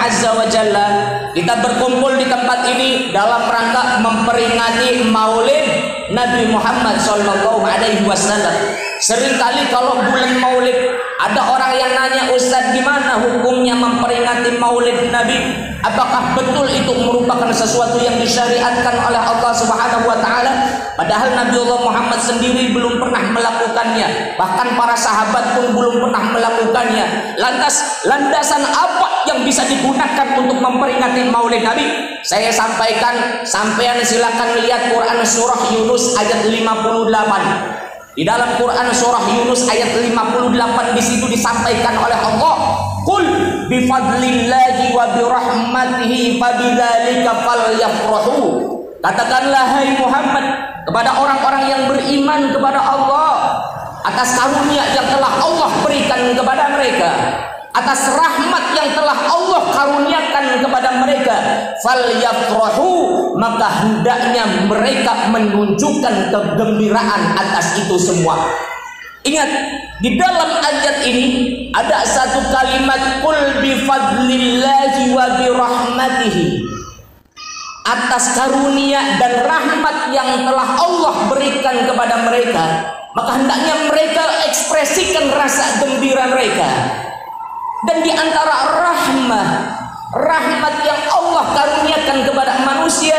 Azza wa Jalla, kita berkumpul di tempat ini dalam rangka memperingati Maulid Nabi Muhammad sallallahu alaihi wasallam. Seringkali kalau bulan Maulid ada orang yang nanya, "Ustaz, gimana hukumnya memperingati Maulid Nabi? Apakah betul itu merupakan sesuatu yang disyariatkan oleh Allah Subhanahu wa taala?" Padahal Nabiullah Muhammad sendiri belum pernah melakukannya, bahkan para sahabat pun belum pernah melakukannya. Lantas landasan apa yang bisa digunakan untuk memperingati Maulid Nabi? Saya sampaikan, sampean silakan lihat Quran surah Yunus ayat 58. Di dalam Quran surah Yunus ayat 58 di situ disampaikan oleh Allah, "Qul bi fadlillahi wa bi rahmatihi fabidzalika falyafrahu." Katakanlah hai Muhammad kepada orang-orang yang beriman kepada Allah atas karunia yang telah Allah berikan kepada mereka, atas rahmat yang telah Allah karuniakan kepada mereka, falyafrahu, maka hendaknya mereka menunjukkan kegembiraan atas itu semua. Ingat, di dalam ayat ini ada satu kalimat, qul bi fadlillahi wa bi rahmatihi, atas karunia dan rahmat yang telah Allah berikan kepada mereka, maka hendaknya mereka ekspresikan rasa gembira mereka. Dan di antara rahmat yang Allah karuniakan kepada manusia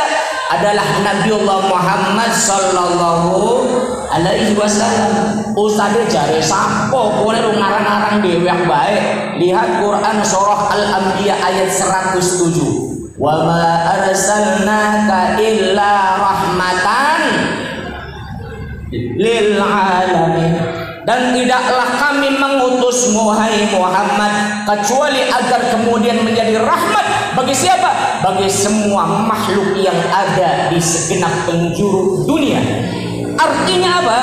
adalah Nabiullah Muhammad sallallahu alaihi wasallam. Ustadz jare sapo boleh ngarang-ngarang dewek baik. Lihat Quran surah Al-Anbiya ayat 107. Wa ma arsalnaka illa rahmatan lil alamin. Dan tidaklah kami mengutusmu hai Muhammad kecuali agar kemudian menjadi rahmat bagi siapa? Bagi semua makhluk yang ada di segenap penjuru dunia. Artinya apa?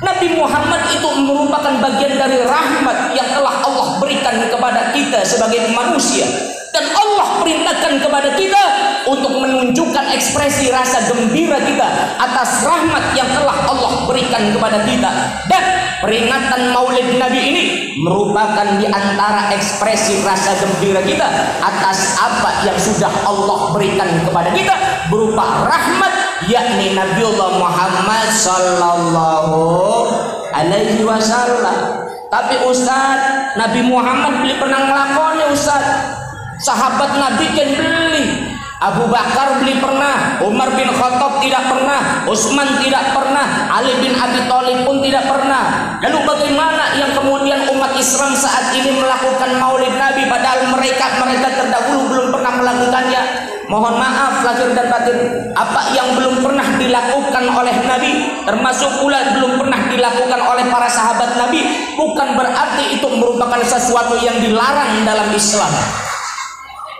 Nabi Muhammad itu merupakan bagian dari rahmat yang telah Allah berikan kepada kita sebagai manusia. Dan Allah perintahkan kepada kita untuk menunjukkan ekspresi rasa gembira kita atas rahmat yang telah Allah berikan kepada kita. Dan peringatan Maulid Nabi ini merupakan di antara ekspresi rasa gembira kita atas apa yang sudah Allah berikan kepada kita berupa rahmat, yakni Nabiullah Muhammad sallallahu alaihi wasallam. Tapi Ustaz, Nabi Muhammad beli pernah ngelakoni Ustaz. Sahabat Nabi kan beli, Abu Bakar beli pernah, Umar bin Khattab tidak pernah, Utsman tidak pernah, Ali bin Abi Thalib pun tidak pernah. Lalu bagaimana yang kemudian umat Islam saat ini melakukan Maulid Nabi padahal mereka terdahulu belum pernah melakukannya? Mohon maaf lahir dan batin, apa yang belum pernah dilakukan oleh Nabi, termasuk pula belum pernah dilakukan oleh para sahabat Nabi, bukan berarti itu merupakan sesuatu yang dilarang dalam Islam.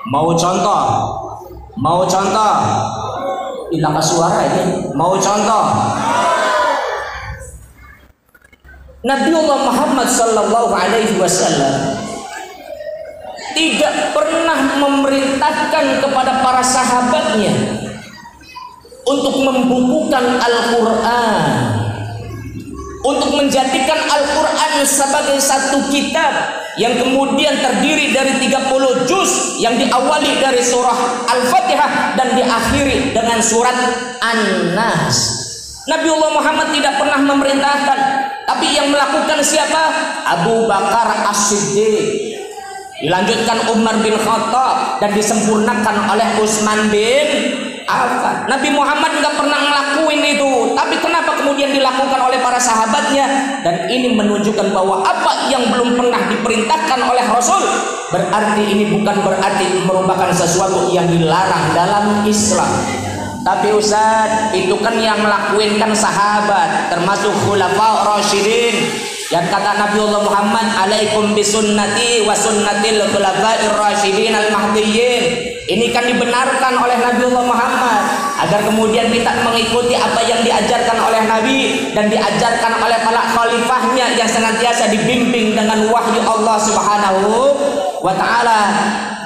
Mau contoh hilang suara ini. Mau contoh Nabiullah Muhammad sallallahu alaihi wasallam tidak pernah memerintahkan kepada para sahabatnya untuk membukukan Al-Quran, untuk menjadikan Al-Quran sebagai satu kitab yang kemudian terdiri dari 30 juz yang diawali dari surah Al-Fatihah dan diakhiri dengan surat An-Nas. Nabiullah Muhammad tidak pernah memerintahkan, tapi yang melakukan siapa? Abu Bakar As-Siddiq, dilanjutkan Umar bin Khattab, dan disempurnakan oleh Utsman bin Affan. Nabi Muhammad nggak pernah ngelakuin itu, tapi kenapa kemudian dilakukan oleh para sahabatnya? Dan ini menunjukkan bahwa apa yang belum pernah diperintahkan oleh Rasul, berarti ini bukan berarti merupakan sesuatu yang dilarang dalam Islam. Tapi Ustaz, itu kan yang ngelakuin kan sahabat, termasuk khulafa rasyidin. Yang kata Nabiullah Muhammad, alaikum bisunnati wa sunnatil khulafa'ir rasyidin al-mahdiyyin. Ini kan dibenarkan oleh Nabiullah Muhammad agar kemudian kita mengikuti apa yang diajarkan oleh Nabi dan diajarkan oleh para khalifahnya yang senantiasa dibimbing dengan wahyu Allah Subhanahu wa taala.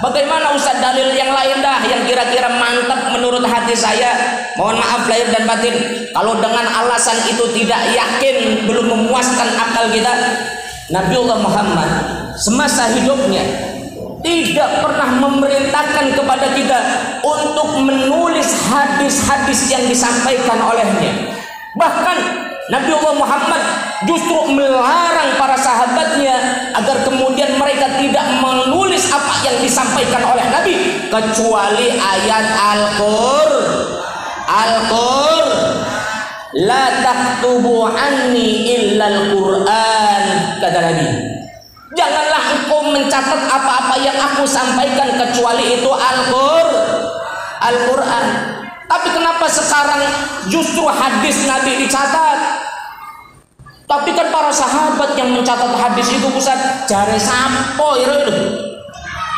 Bagaimana Ustaz dalil yang lain dah yang kira-kira mantap menurut hati saya? Mohon maaf lahir dan batin, kalau dengan alasan itu tidak yakin, belum memuaskan akal kita. Nabiullah Muhammad semasa hidupnya tidak pernah memerintahkan kepada kita untuk menulis hadis-hadis yang disampaikan olehnya. Bahkan Nabi Allah Muhammad justru melarang para sahabatnya agar kemudian mereka tidak menulis apa yang disampaikan oleh Nabi kecuali ayat Al-Qur'an. La taktubu anni illa al-Qur'an, kata Nabi. Janganlah engkau mencatat apa-apa yang aku sampaikan kecuali itu Al-Qur'an. Tapi kenapa sekarang justru hadis Nabi dicatat? Tapi kan para sahabat yang mencatat hadis itu, Ustaz, jare sampo itu.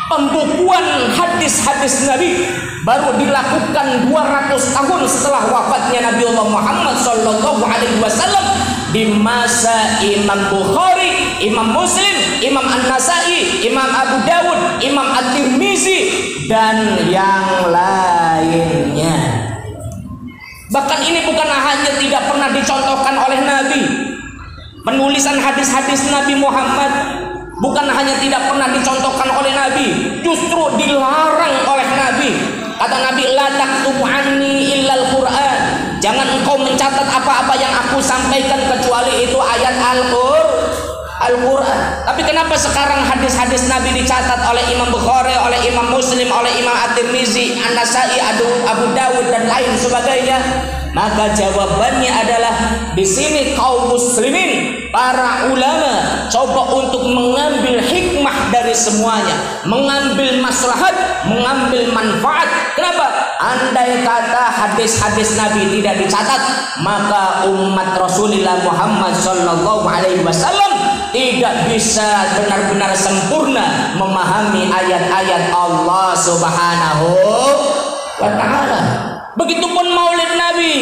Pembukuan hadis-hadis Nabi baru dilakukan 200 tahun setelah wafatnya Nabi Allah Muhammad sallallahu alaihi wasallam, di masa Imam Bukhari, Imam Muslim, Imam An-Nasai, Imam Abu Dawud, Imam At-Tirmizi, dan yang lainnya. Bahkan ini bukan hanya tidak pernah dicontohkan oleh Nabi. Penulisan hadis-hadis Nabi Muhammad bukan hanya tidak pernah dicontohkan oleh Nabi, justru dilarang oleh Nabi. Kata Nabi, la taktubu anni illa al-Qur'an. Jangan engkau mencatat apa-apa yang aku sampaikan kecuali itu ayat Al-Qur'an. Tapi kenapa sekarang hadis-hadis Nabi dicatat oleh Imam Bukhari, oleh Imam Muslim, oleh Imam At-Tirmizi, An-Nasai, Abu Dawud, dan lain sebagainya? Maka jawabannya adalah di sini kaum muslimin, para ulama coba untuk mengambil hikmah dari semuanya, mengambil maslahat, mengambil manfaat. Kenapa? Andai kata hadis-hadis Nabi tidak dicatat, maka umat Rasulullah Muhammad sallallahu alaihi wasallam tidak bisa benar-benar sempurna memahami ayat-ayat Allah Subhanahu wa ta'ala. Begitupun maulid Nabi.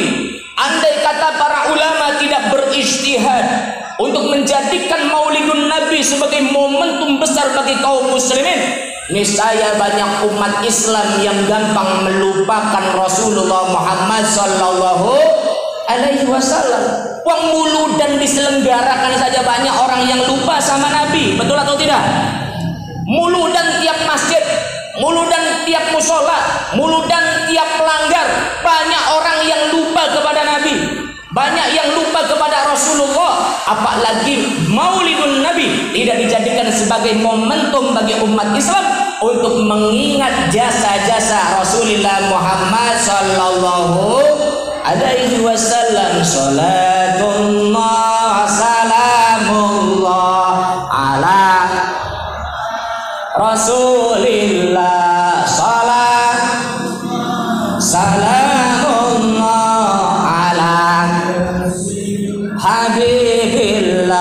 Andai kata para ulama tidak berijtihad untuk menjadikan maulidun Nabi sebagai momentum besar bagi kaum muslimin, niscaya banyak umat Islam yang gampang melupakan Rasulullah Muhammad sallallahu alaihi wasallam. Wong muludan diselenggarakan saja banyak orang yang lupa sama Nabi. Betul atau tidak? Muludan tiap masjid, muludan tiap musola, muludan tiap pelanggar, banyak orang yang lupa kepada Nabi, banyak yang lupa kepada Rasulullah. Apalagi maulidun Nabi tidak dijadikan sebagai momentum bagi umat Islam untuk mengingat jasa-jasa Rasulullah Muhammad sallallahu alaihi wasallam. Salatullah salamullah ala Rasulillah, salamullah ala Habibillah,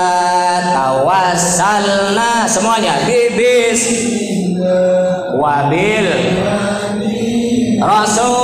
tawassalna semuanya bibis wabil Rasul